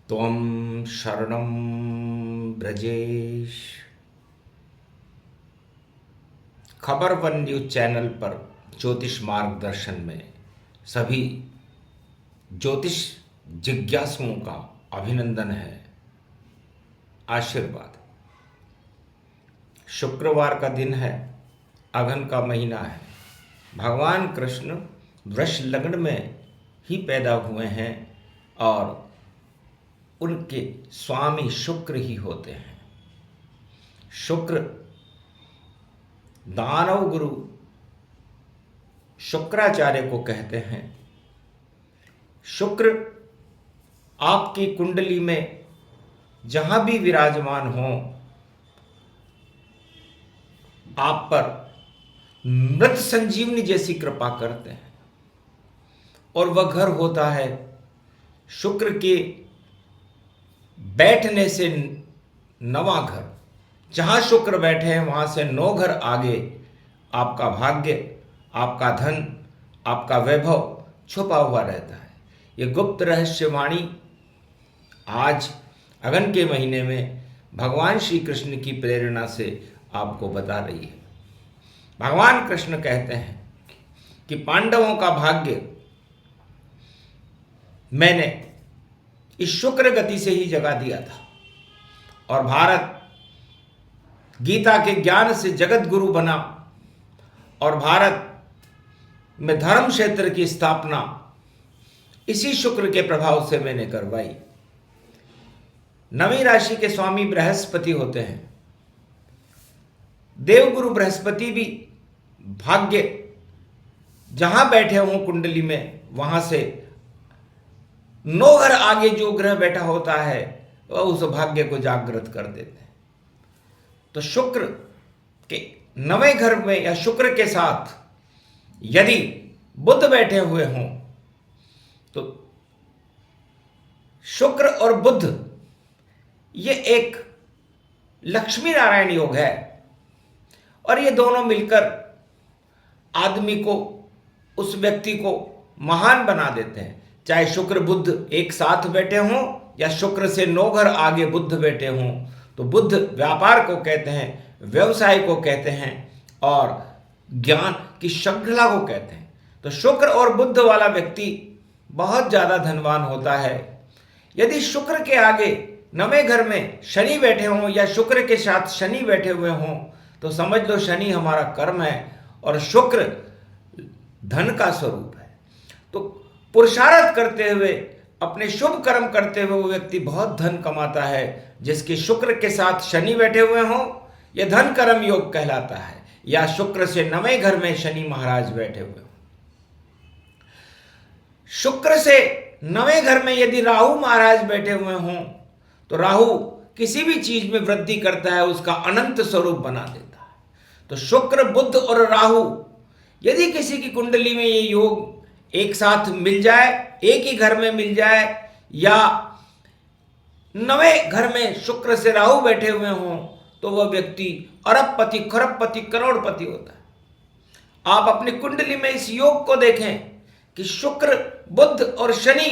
त्वं शरणं ब्रजेश। खबर वन न्यूज चैनल पर ज्योतिष मार्गदर्शन में सभी ज्योतिष जिज्ञासुओं का अभिनंदन है, आशीर्वाद। शुक्रवार का दिन है, अगहन का महीना है। भगवान कृष्ण वृष लग्न में ही पैदा हुए हैं और उनके स्वामी शुक्र ही होते हैं। शुक्र दानव गुरु शुक्राचार्य को कहते हैं। शुक्र आपकी कुंडली में जहां भी विराजमान हो, आप पर मृत संजीवनी जैसी कृपा करते हैं। और वह घर होता है शुक्र के बैठने से नवा घर। जहां शुक्र बैठे हैं वहां से 9 घर आगे आपका भाग्य, आपका धन, आपका वैभव छुपा हुआ रहता है। ये गुप्त रहस्यवाणी आज अगहन के महीने में भगवान श्री कृष्ण की प्रेरणा से आपको बता रही है। भगवान कृष्ण कहते हैं कि पांडवों का भाग्य मैंने इस शुक्र गति से ही जगा दिया था और भारत गीता के ज्ञान से जगत गुरु बना और भारत में धर्म क्षेत्र की स्थापना इसी शुक्र के प्रभाव से मैंने करवाई। नवीं राशि के स्वामी बृहस्पति होते हैं। देवगुरु बृहस्पति भी भाग्य जहां बैठे हों कुंडली में, वहां से 9 घर आगे जो ग्रह बैठा होता है वह उस भाग्य को जागृत कर देते हैं। तो शुक्र के 9वें घर में या शुक्र के साथ यदि बुध बैठे हुए हों तो शुक्र और बुध ये एक लक्ष्मी नारायण योग है और ये दोनों मिलकर आदमी को, उस व्यक्ति को महान बना देते हैं। चाहे शुक्र बुध एक साथ बैठे हों या शुक्र से 9 घर आगे बुध बैठे हों, तो बुध व्यापार को कहते हैं, व्यवसाय को कहते हैं और ज्ञान की श्रृंखला को कहते हैं। तो शुक्र और बुध वाला व्यक्ति बहुत ज़्यादा धनवान होता है। यदि शुक्र के आगे 9वें घर में शनि बैठे हों या शुक्र के साथ शनि बैठे हुए हों तो समझ लो शनि हमारा कर्म है और शुक्र धन का स्वरूप है। तो पुरुषार्थ करते हुए, अपने शुभ कर्म करते हुए वो व्यक्ति बहुत धन कमाता है। जिसके शुक्र के साथ शनि बैठे हुए हों, यह धन कर्म योग कहलाता है। या शुक्र से 9वें घर में शनि महाराज बैठे हुए हों। शुक्र से 9वें घर में यदि राहु महाराज बैठे हुए हों तो राहु किसी भी चीज में वृद्धि करता है, उसका अनंत स्वरूप बना देता है। तो शुक्र, बुध और राहु यदि किसी की कुंडली में ये योग एक साथ मिल जाए, एक ही घर में मिल जाए, या 9वें घर में शुक्र से राहु बैठे हुए हों तो वह व्यक्ति अरबपति, खरबपति, करोड़पति होता है। आप अपनी कुंडली में इस योग को देखें कि शुक्र, बुध और शनि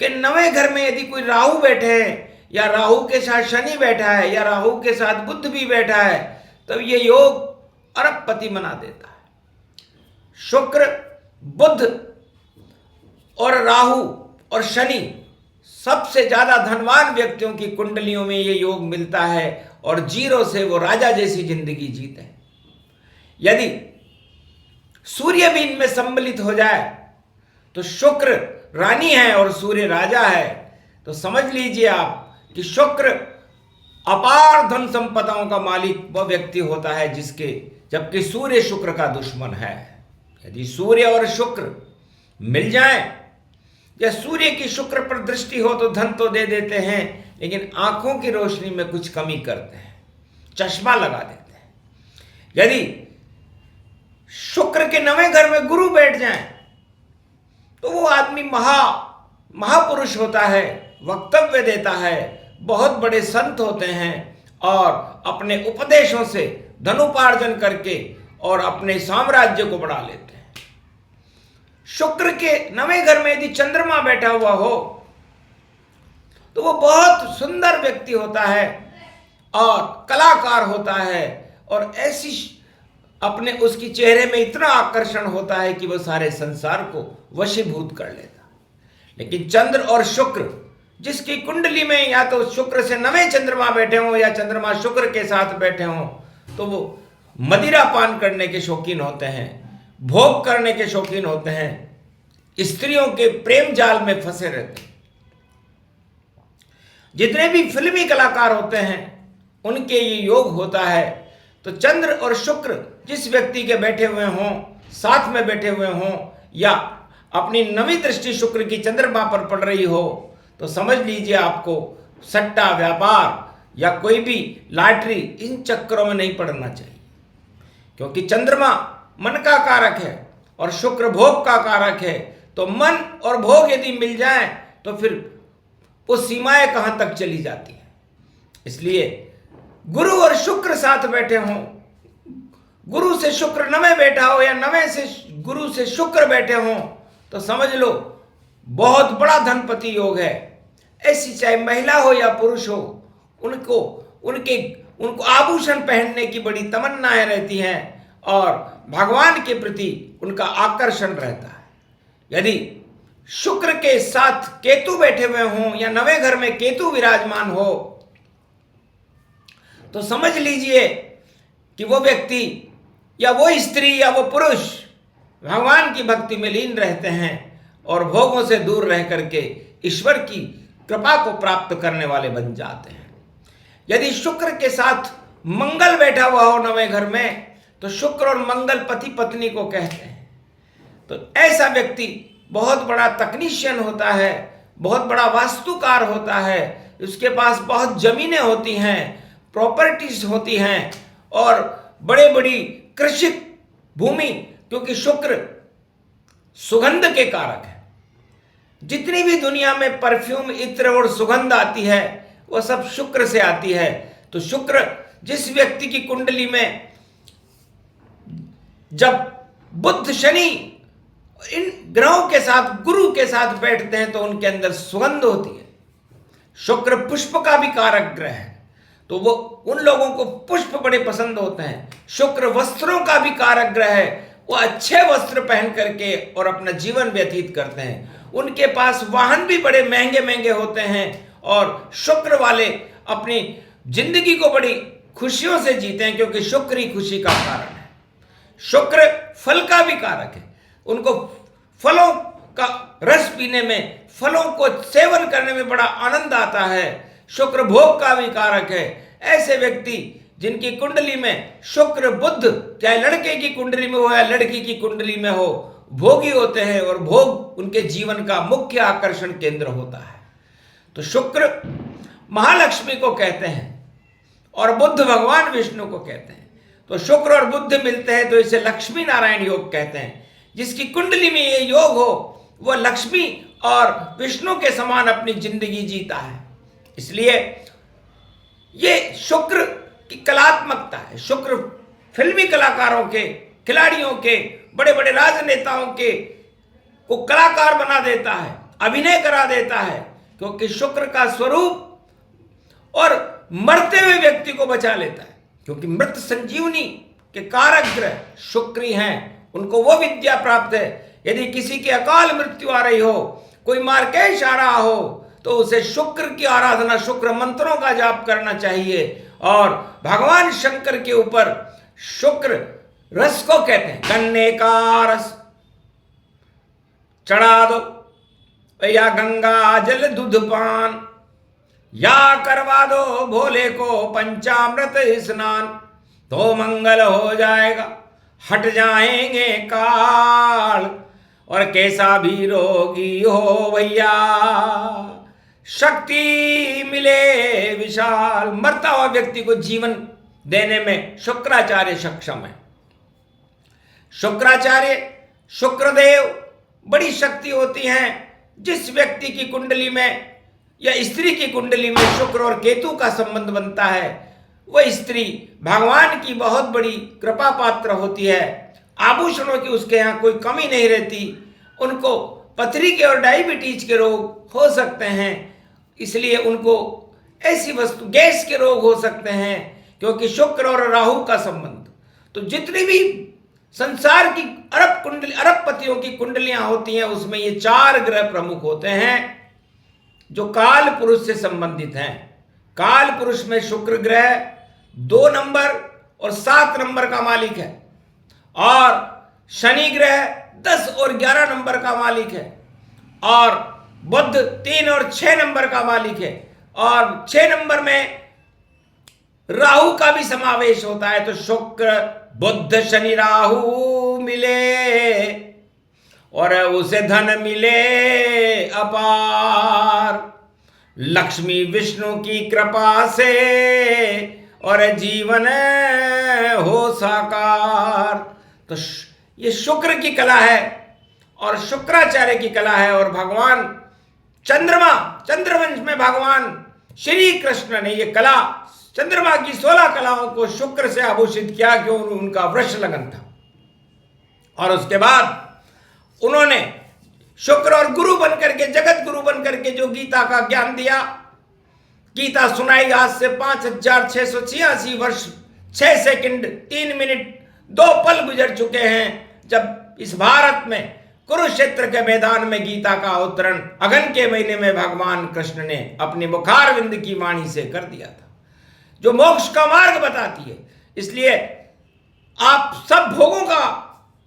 के 9वें घर में यदि कोई राहु बैठे हैं या राहु के साथ शनि बैठा है या राहु के साथ बुध भी बैठा है, तब ये योग अरबपति बना देता है। शुक्र, बुध और राहु और शनि सबसे ज्यादा धनवान व्यक्तियों की कुंडलियों में ये योग मिलता है और जीरो से वो राजा जैसी जिंदगी जीते हैं। यदि सूर्य भी इनमें सम्मिलित हो जाए तो शुक्र रानी है और सूर्य राजा है, तो समझ लीजिए आप कि शुक्र अपार धन संपदाओं का मालिक वह व्यक्ति होता है जिसके, जबकि सूर्य शुक्र का दुश्मन है। यदि सूर्य और शुक्र मिल जाएं या सूर्य की शुक्र पर दृष्टि हो तो धन तो दे देते हैं, लेकिन आंखों की रोशनी में कुछ कमी करते हैं, चश्मा लगा देते हैं। यदि शुक्र के 9वें घर में गुरु बैठ जाएं तो वो आदमी महापुरुष होता है, वक्तव्य देता है, बहुत बड़े संत होते हैं और अपने उपदेशों से धनोपार्जन करके और अपने साम्राज्य को बढ़ा लेते हैं। शुक्र के 9वें घर में यदि चंद्रमा बैठा हुआ हो तो वो बहुत सुंदर व्यक्ति होता है और कलाकार होता है, और ऐसी अपने उसकी चेहरे में इतना आकर्षण होता है कि वो सारे संसार को वशीभूत कर लेता। लेकिन चंद्र और शुक्र, जिसकी कुंडली में या तो शुक्र से 9वें चंद्रमा बैठे हों या चंद्रमा शुक्र के साथ बैठे हों, तो वो मदिरा पान करने के शौकीन होते हैं, भोग करने के शौकीन होते हैं, स्त्रियों के प्रेम जाल में फंसे रहते हैं। जितने भी फिल्मी कलाकार होते हैं उनके ये योग होता है। तो चंद्र और शुक्र जिस व्यक्ति के बैठे हुए हों, साथ में बैठे हुए हों, या अपनी 9वीं दृष्टि शुक्र की चंद्रमा पर पड़ रही हो, तो समझ लीजिए आपको सट्टा व्यापार या कोई भी लॉटरी, इन चक्करों में नहीं पड़ना चाहिए। क्योंकि चंद्रमा मन का कारक है और शुक्र भोग का कारक है। तो मन और भोग यदि मिल जाए तो फिर वो सीमाएं कहां तक चली जाती हैं। इसलिए गुरु और शुक्र साथ बैठे हों, गुरु से शुक्र 9वें बैठा हो या 9वें से गुरु से शुक्र बैठे हों, तो समझ लो बहुत बड़ा धनपति योग है। ऐसी चाहे महिला हो या पुरुष हो, उनको आभूषण पहनने की बड़ी तमन्नाएं रहती हैं और भगवान के प्रति उनका आकर्षण रहता है। यदि शुक्र के साथ केतु बैठे हुए हों या 9वें घर में केतु विराजमान हो, तो समझ लीजिए कि वो व्यक्ति या वो स्त्री या वो पुरुष भगवान की भक्ति में लीन रहते हैं और भोगों से दूर रह करके ईश्वर की कृपा को प्राप्त करने वाले बन जाते हैं। यदि शुक्र के साथ मंगल बैठा हुआ हो 9वें घर में, तो शुक्र और मंगल पति पत्नी को कहते हैं। तो ऐसा व्यक्ति बहुत बड़ा तकनीशियन होता है, बहुत बड़ा वास्तुकार होता है, उसके पास बहुत जमीनें होती हैं, प्रॉपर्टीज होती हैं और बड़े बड़ी कृषि भूमि, क्योंकि शुक्र सुगंध के कारक है। जितनी भी दुनिया में परफ्यूम, इत्र और सुगंध आती है वो सब शुक्र से आती है। तो शुक्र जिस व्यक्ति की कुंडली में जब बुध, शनि, इन ग्रहों के साथ, गुरु के साथ बैठते हैं तो उनके अंदर सुगंध होती है। शुक्र पुष्प का भी कारक ग्रह है, तो वो उन लोगों को पुष्प बड़े पसंद होते हैं। शुक्र वस्त्रों का भी कारक ग्रह है, वो अच्छे वस्त्र पहन करके और अपना जीवन व्यतीत करते हैं। उनके पास वाहन भी बड़े महंगे महंगे होते हैं और शुक्र वाले अपनी जिंदगी को बड़ी खुशियों से जीते हैं, क्योंकि शुक्र ही खुशी का कारण है। शुक्र फल का भी कारक है, उनको फलों का रस पीने में, फलों को सेवन करने में बड़ा आनंद आता है। शुक्र भोग का भी कारक है। ऐसे व्यक्ति जिनकी कुंडली में शुक्र, बुध, चाहे लड़के की कुंडली में हो या लड़की की कुंडली में हो, भोगी होते हैं और भोग उनके जीवन का मुख्य आकर्षण केंद्र होता है। तो शुक्र महालक्ष्मी को कहते हैं और बुध भगवान विष्णु को कहते हैं। तो शुक्र और बुध मिलते हैं तो इसे लक्ष्मी नारायण योग कहते हैं। जिसकी कुंडली में ये योग हो वह लक्ष्मी और विष्णु के समान अपनी जिंदगी जीता है। इसलिए ये शुक्र की कलात्मकता है। शुक्र फिल्मी कलाकारों के, खिलाड़ियों के, बड़े बड़े राजनेताओं के को कलाकार बना देता है, अभिनय करा देता है, क्योंकि शुक्र का स्वरूप और मरते हुए व्यक्ति को बचा लेता है। क्योंकि मृत संजीवनी के कारक ग्रह शुक्र ही हैं, उनको वो विद्या प्राप्त है। यदि किसी की अकाल मृत्यु आ रही हो, कोई मार्केश आ रहा हो, तो उसे शुक्र की आराधना, शुक्र मंत्रों का जाप करना चाहिए और भगवान शंकर के ऊपर शुक्र रस को कहते हैं, गन्ने का रस चढ़ा दो या गंगा जल दूध पान, या करवा दो भोले को पंचामृत स्नान, तो मंगल हो जाएगा, हट जाएंगे काल, और कैसा भी रोगी हो भैया शक्ति मिले विशाल। मरता हुआ व्यक्ति को जीवन देने में शुक्राचार्य सक्षम है। शुक्राचार्य, शुक्रदेव बड़ी शक्ति होती हैं। जिस व्यक्ति की कुंडली में या स्त्री की कुंडली में शुक्र और केतु का संबंध बनता है, वह स्त्री भगवान की बहुत बड़ी कृपा पात्र होती है। आभूषणों की उसके यहाँ कोई कमी नहीं रहती। उनको पथरी के और डायबिटीज के रोग हो सकते हैं, इसलिए उनको ऐसी वस्तु, गैस के रोग हो सकते हैं, क्योंकि शुक्र और राहु का संबंध। तो जितनी भी संसार की अरबपतियों की कुंडलियां होती हैं, उसमें ये 4 ग्रह प्रमुख होते हैं जो काल पुरुष से संबंधित हैं। काल पुरुष में शुक्र ग्रह 2 नंबर और 7 नंबर का मालिक है, और शनि ग्रह 10 और 11 नंबर का मालिक है, और बुध 3 और 6 नंबर का मालिक है, और 6 नंबर में राहु का भी समावेश होता है। तो शुक्र बुध शनि राहु मिले और उसे धन मिले अपार, लक्ष्मी विष्णु की कृपा से और जीवन हो साकार। तो ये शुक्र की कला है और शुक्राचार्य की कला है। और भगवान चंद्रवंश में भगवान श्री कृष्ण ने ये कला, चंद्रमा की 16 कलाओं को शुक्र से आभूषित किया, क्यों? उनका वृष लगन था। और उसके बाद उन्होंने शुक्र और गुरु बनकर के, जगत गुरु बनकर के जो गीता का ज्ञान दिया, गीता सुनाई। आज से 5686 वर्ष 6 सेकंड 3 मिनट 2 पल गुजर चुके हैं, जब इस भारत में कुरुक्षेत्र के मैदान में गीता का अवतरण अगन के महीने में भगवान कृष्ण ने अपनी मुखारविंद की वाणी से कर दिया था, जो मोक्ष का मार्ग बताती है। इसलिए आप सब भोगों का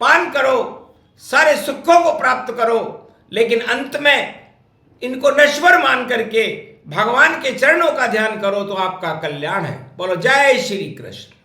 पान करो, सारे सुखों को प्राप्त करो, लेकिन अंत में इनको नश्वर मान करके भगवान के चरणों का ध्यान करो, तो आपका कल्याण है। बोलो जय श्री कृष्ण।